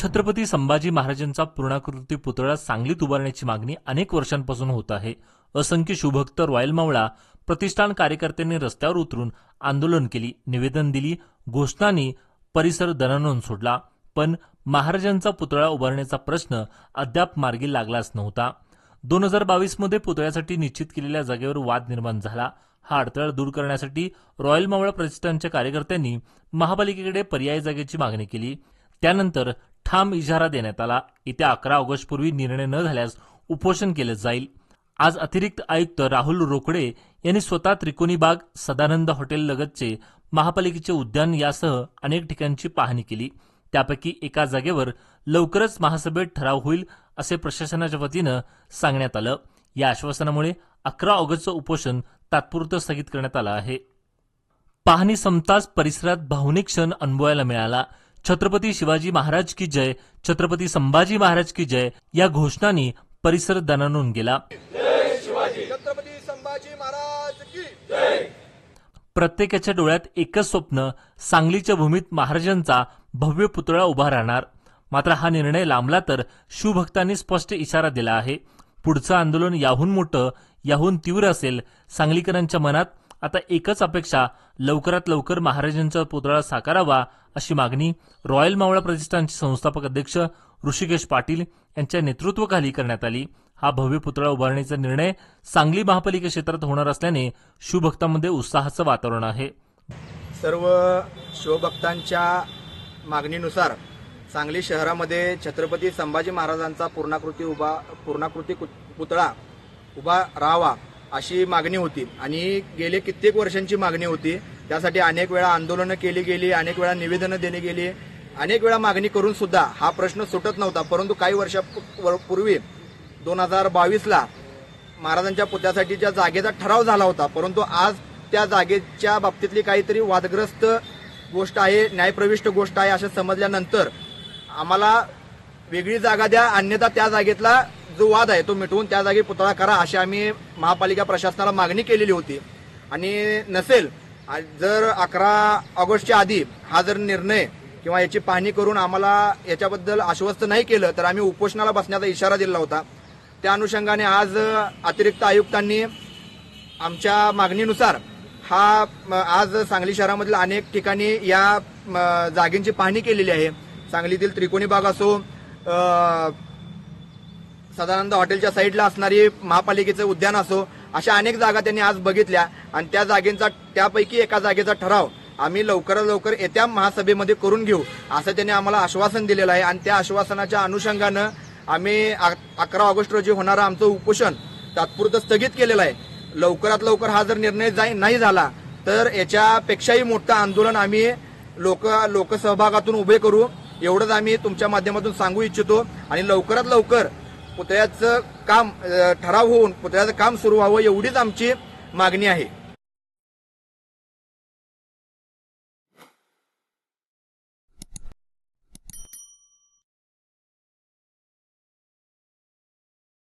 छत्रपती संभाजी महाराजांचा पूर्णाकृती पुतळा सांगलीत उभारण्याची मागणी अनेक वर्षांपासून होत आहे। असंख्य शिवभक्त, रॉयल मावळा प्रतिष्ठान कार्यकर्त्यांनी रस्त्यावर उतरून आंदोलन केली, निवेदन दिली, घोषणांनी परिसर दणाणून सोडला, पण महाराजांचा पुतळा उभारण्याचा प्रश्न अद्याप मार्गी लागलाच नव्हता। 2022 मध्ये पुतळ्यासाठी निश्चित केलेल्या जागेवर वाद निर्माण झाला। हा अडथळा दूर करण्यासाठी रॉयल मावळा प्रतिष्ठानच्या कार्यकर्त्यांनी महापालिकेकडे पर्यायी जागेची मागणी केली। त्यानंतर ठाम इशारा देण्यात आला, येत्या 11 ऑगस्ट पूर्वी निर्णय न झाल्यास उपोषण केले जाईल। आज अतिरिक्त आयुक्त राहुल रोकडे यांनी स्वतः त्रिकोणी बाग, सदानंद हॉटेल लगतचे महापालिकेचे उद्यान यासह अनेक ठिकाणची पाहणी केली। त्यापैकी एका जागेवर लवकरच महासभेत ठराव होईल असे प्रशासनाच्या वतीनं सांगण्यात आलं। या आश्वासनामुळे 11 ऑगस्टचं उपोषण तात्पुरतं स्थगित करण्यात आलं आहे। पाहणी संपताच परिसरात भावनिक क्षण अनुभवायला मिळाला। छत्रपती शिवाजी महाराज की जय, छत्रपती संभाजी महाराज की जय या घोषणांनी परिसर दणाणून गेला। जय शिवाजी, छत्रपती संभाजी महाराज की जय। प्रत्येकाच्या डोळ्यात एकच स्वप्न, सांगलीच्या भूमीत महाराजांचा भव्य पुतळा उभा राहणार। मात्र हा निर्णय लांबला तर शिवभक्तांनी स्पष्ट इशारा दिला आहे, पुढचं आंदोलन याहून मोठं, याहून तीव्र असेल। सांगलीकरांच्या मनात आता एकच अपेक्षा, लवकरात लवकर महाराजांचा पुतळा साकारावा अशी मागणी रॉयल मावळा प्रतिष्ठानचे संस्थापक अध्यक्ष ऋषिकेश पाटील यांच्या नेतृत्वाखाली करण्यात आली। हा भव्य पुतळा उभारण्याचा निर्णय सांगली महापालिका क्षेत्रात होणार असल्याने शिवभक्तांमध्ये उत्साहाचं वातावरण आहे। सर्व शिवभक्तांच्या मागणीनुसार सांगली शहरामध्ये छत्रपती संभाजी महाराजांचा पूर्णाकृती पुतळा उभा राहावा अशी मागणी होती आणि गेले कित्येक वर्षांची मागणी होती। त्यासाठी अनेक वेळा आंदोलनं केली गेली, अनेक वेळा निवेदनं देणे गेली, अनेक वेळा मागणी करून सुद्धा हा प्रश्न सुटत नव्हता। परंतु काही वर्षापूर्वी 2022ला महाराजांच्या पुतळ्यासाठीच्या जागेचा ठराव झाला होता, परंतु आज त्या जागेच्या बाबतीतली काहीतरी वादग्रस्त गोष्ट आहे, न्यायप्रविष्ट गोष्ट आहे असे समजल्यानंतर आम्हाला वेगळी जागा द्या, अन्यथा त्या जागेतला जो वाद आहे तो मिटवून त्या जागी पुतळा करा अशी आम्ही महापालिका प्रशासनाला मागणी केलेली होती। आणि नसेल जर 11 ऑगस्टच्या आधी हा जर निर्णय किंवा याची पाहणी करून आम्हाला याच्याबद्दल आश्वस्त नाही केलं तर आम्ही उपोषणाला बसण्याचा इशारा दिला होता। त्या अनुषंगाने आज अतिरिक्त आयुक्तांनी आमच्या मागणीनुसार आज सांगली शहरामधील अनेक ठिकाणी या जागेची पाहणी केलेली आहे। सांगलीतील त्रिकोणी बाग असो, सदानंद हॉटेलच्या साईडला असणारी महापालिकेचं उद्यान असो, अशा अनेक जागा त्यांनी आज बघितल्या आणि त्यापैकी एका जागेचा ठराव आम्ही लवकरात लवकर येत्या महासभेमध्ये करून घेऊ असं त्यांनी आम्हाला आश्वासन दिलेलं आहे। आणि त्या आश्वासनाच्या अनुषंगानं आम्ही 11 ऑगस्ट रोजी होणारं आमचं उपोषण तात्पुरतं स्थगित केलेलं आहे। लवकरात लवकर हा जर निर्णय नाही झाला तर याच्यापेक्षाही मोठं आंदोलन आम्ही लोकसहभागातून उभे करू, एवढंच आम्ही तुमच्या माध्यमातून सांगू इच्छितो। आणि लवकरात लवकर पुतळ्याचं काम ठराव होऊन पुतळ्याचं काम सुरू व्हावं एवढीच आमची मागणी आहे।